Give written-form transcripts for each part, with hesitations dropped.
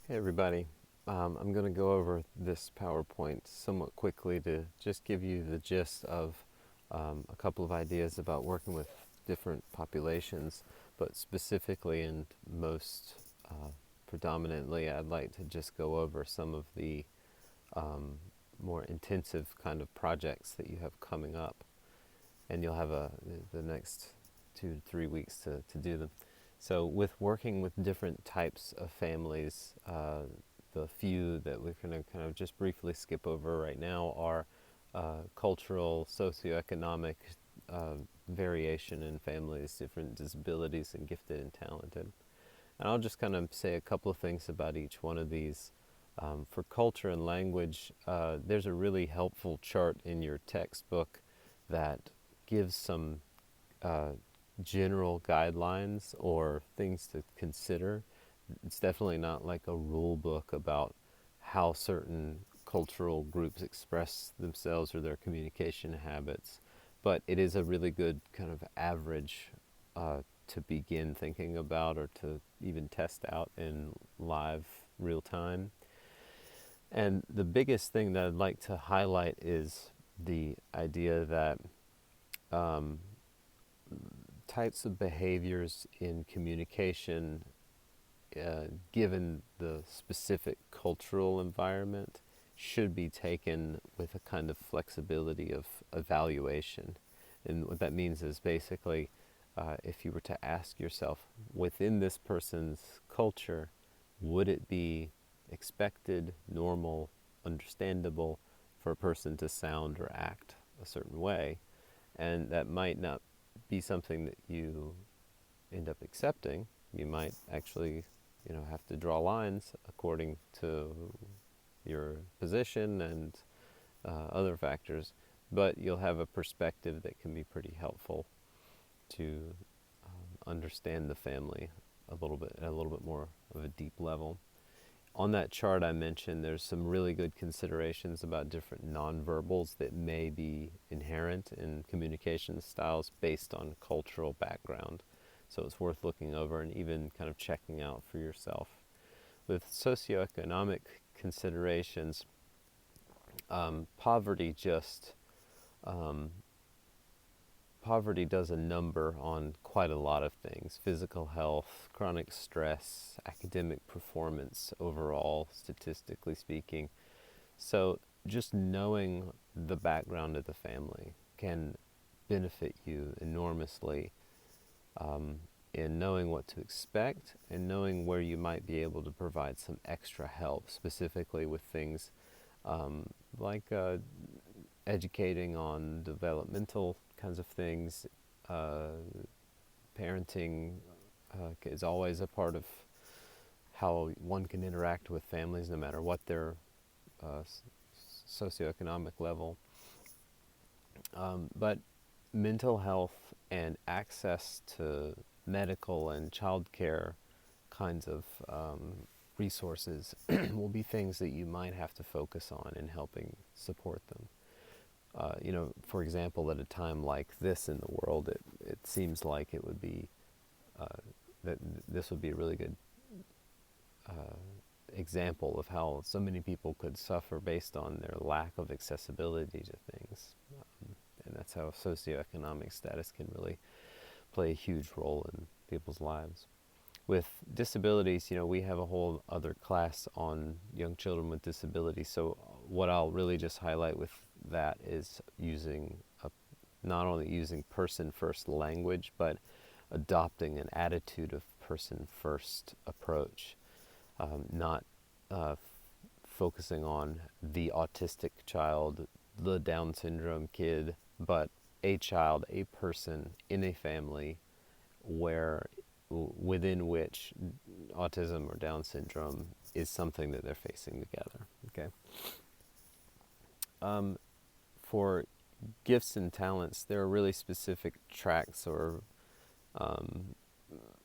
Hey everybody, I'm going to go over this PowerPoint somewhat quickly to just give you the gist of a couple of ideas about working with different populations, but specifically and most predominantly I'd like to just go over some of the um, more intensive kind of projects that you have coming up, and you'll have the next 2 to 3 weeks to do them. So with working with different types of families, the few that we're going to kind of just briefly skip over right now are cultural, socioeconomic uh, variation in families, different disabilities, and gifted and talented. And I'll just kind of say a couple of things about each one of these. For culture and language, there's a really helpful chart in your textbook that gives some uh, general guidelines or things to consider. It's definitely not like a rule book about how certain cultural groups express themselves or their communication habits, but it is a really good kind of average to begin thinking about or to even test out in live real time. And the biggest thing that I'd like to highlight is the idea that um, types of behaviors in communication, given the specific cultural environment, should be taken with a kind of flexibility of evaluation. And what that means is basically, if you were to ask yourself, within this person's culture, would it be expected, normal, understandable for a person to sound or act a certain way? And that might not be something that you end up accepting. You might actually, have to draw lines according to your position and other factors, but you'll have a perspective that can be pretty helpful to understand the family a little bit at a little bit more of a deep level. On that chart I mentioned, there's some really good considerations about different nonverbals that may be inherent in communication styles based on cultural background. So it's worth looking over and even kind of checking out for yourself. With socioeconomic considerations, poverty just um, poverty does a number on quite a lot of things: physical health, chronic stress, academic performance overall, statistically speaking. So just knowing the background of the family can benefit you enormously in knowing what to expect and knowing where you might be able to provide some extra help, specifically with things like educating on developmental kinds of things. Uh, Parenting is always a part of how one can interact with families, no matter what their socioeconomic level. But mental health and access to medical and childcare kinds of resources will be things that you might have to focus on in helping support them. For example, at a time like this in the world, it seems like it would be uh, that this would be a really good uh, example of how so many people could suffer based on their lack of accessibility to things. And that's how socioeconomic status can really play a huge role in people's lives. With disabilities, we have a whole other class on young children with disabilities. So what I'll really just highlight with that is not only using person first language, but adopting an attitude of person first approach, not focusing on the autistic child, the Down syndrome kid, but a child, a person in a family where within which autism or Down syndrome is something that they're facing together. Okay. For gifts and talents, there are really specific tracks or um,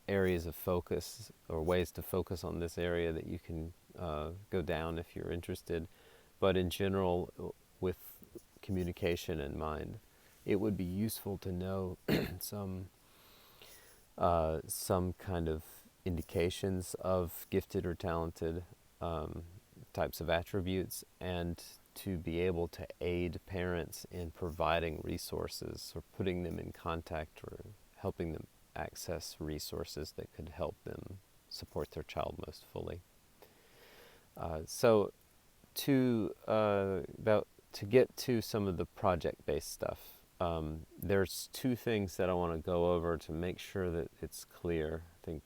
areas of focus or ways to focus on this area that you can go down if you're interested. But in general, with communication in mind, it would be useful to know some kind of indications of gifted or talented types of attributes, and to be able to aid parents in providing resources or putting them in contact or helping them access resources that could help them support their child most fully. So to get to some of the project-based stuff, there's two things that I want to go over to make sure that it's clear. I think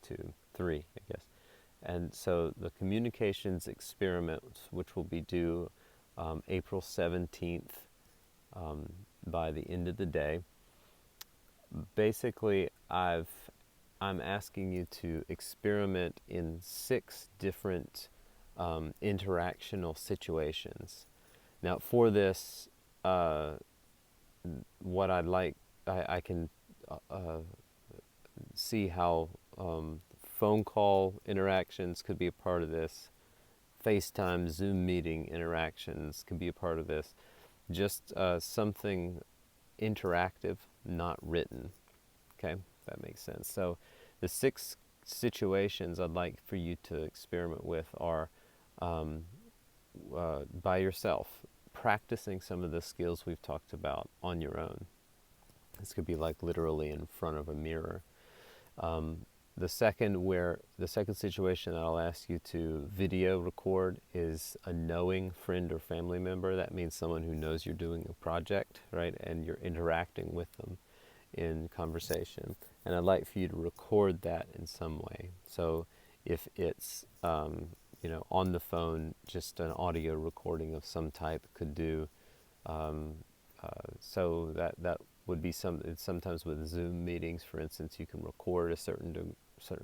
three, I guess. And so the communications experiment, which will be due April 17th by the end of the day. Basically, I'm asking you to experiment in 6 different interactional situations. Now, for this, what I'd like, I can see how phone call interactions could be a part of this. FaceTime, Zoom meeting interactions can be a part of this. Just something interactive, not written. Okay, that makes sense. So the 6 situations I'd like for you to experiment with are by yourself, practicing some of the skills we've talked about on your own. This could be like literally in front of a mirror. The second situation that I'll ask you to video record is a knowing friend or family member. That means someone who knows you're doing a project, right? And you're interacting with them in conversation. And I'd like for you to record that in some way. So if it's, on the phone, just an audio recording of some type could do. So that would be sometimes with Zoom meetings, for instance, you can record a certain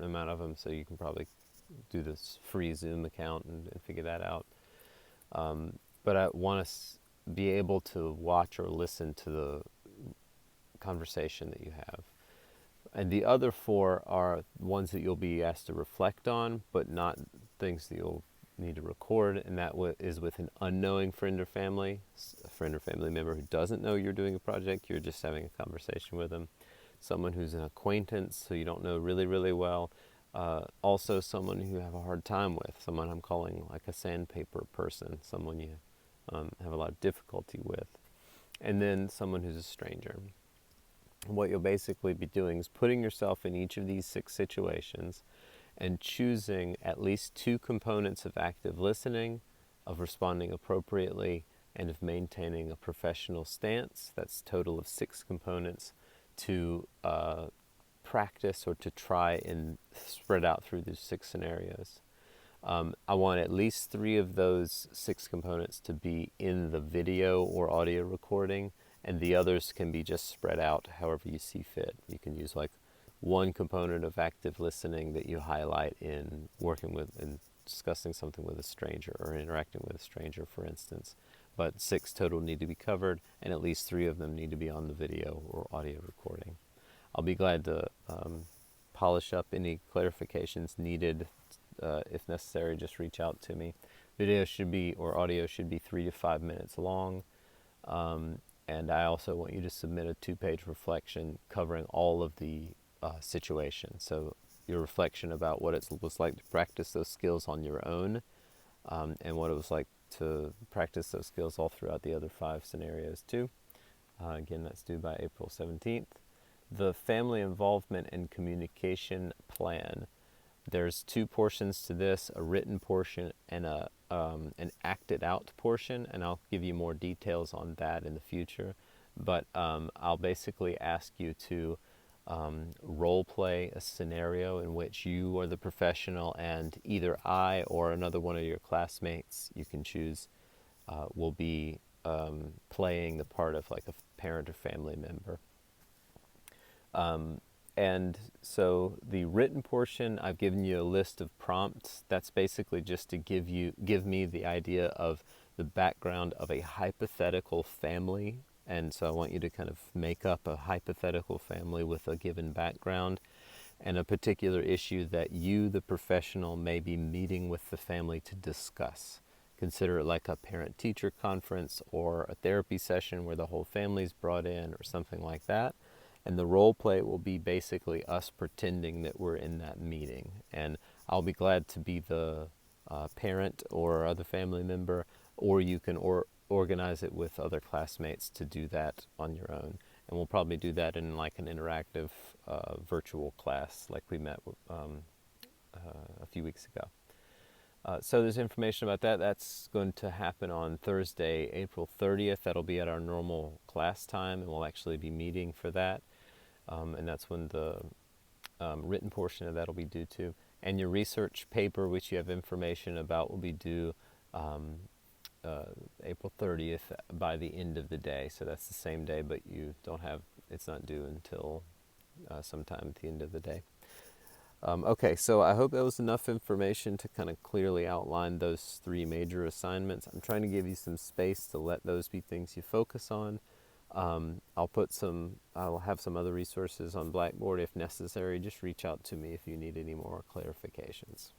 amount of them, so you can probably do this free Zoom account and figure that out. But I want to be able to watch or listen to the conversation that you have. And the other 4 are ones that you'll be asked to reflect on, but not things that you'll need to record, and that is with an unknowing friend or family member who doesn't know you're doing a project, you're just having a conversation with them. Someone who's an acquaintance who you don't know really, really well. Also someone who you have a hard time with, someone I'm calling like a sandpaper person, someone you have a lot of difficulty with. And then someone who's a stranger. And what you'll basically be doing is putting yourself in each of these 6 situations and choosing at least 2 components of active listening, of responding appropriately, and of maintaining a professional stance. That's a total of 6 components to practice or to try and spread out through these 6 scenarios. I want at least 3 of those 6 components to be in the video or audio recording, and the others can be just spread out however you see fit. You can use like 1 component of active listening that you highlight in working with and discussing something with a stranger or interacting with a stranger, for instance. But 6 total need to be covered, and at least 3 of them need to be on the video or audio recording. I'll be glad to polish up any clarifications needed. If necessary, just reach out to me. Video should be, or audio should be 3 to 5 minutes long. And I also want you to submit a 2-page reflection covering all of the situation. So your reflection about what it was like to practice those skills on your own, and what it was like to practice those skills all throughout the other 5 scenarios too. Again, that's due by April 17th. The family involvement and communication plan. There's 2 portions to this, a written portion and an acted out portion, and I'll give you more details on that in the future. But I'll basically ask you to role play a scenario in which you are the professional and either I or another one of your classmates, you can choose, will be playing the part of like a parent or family member. And so the written portion, I've given you a list of prompts. That's basically just to give me the idea of the background of a hypothetical family. And so I want you to kind of make up a hypothetical family with a given background and a particular issue that you, the professional, may be meeting with the family to discuss. Consider it like a parent-teacher conference or a therapy session where the whole family's brought in or something like that. And the role play will be basically us pretending that we're in that meeting. And I'll be glad to be the parent or other family member, or you can organize it with other classmates to do that on your own. And we'll probably do that in like an interactive virtual class like we met a few weeks ago. So there's information about that. That's going to happen on Thursday, April 30th. That'll be at our normal class time, and we'll actually be meeting for that. And that's when the written portion of that will be due to. And your research paper, which you have information about, will be due April 30th by the end of the day. So that's the same day, but it's not due until sometime at the end of the day. Okay, so I hope that was enough information to kind of clearly outline those three major assignments. I'm trying to give you some space to let those be things you focus on. I'll have some other resources on Blackboard if necessary. Just reach out to me if you need any more clarifications.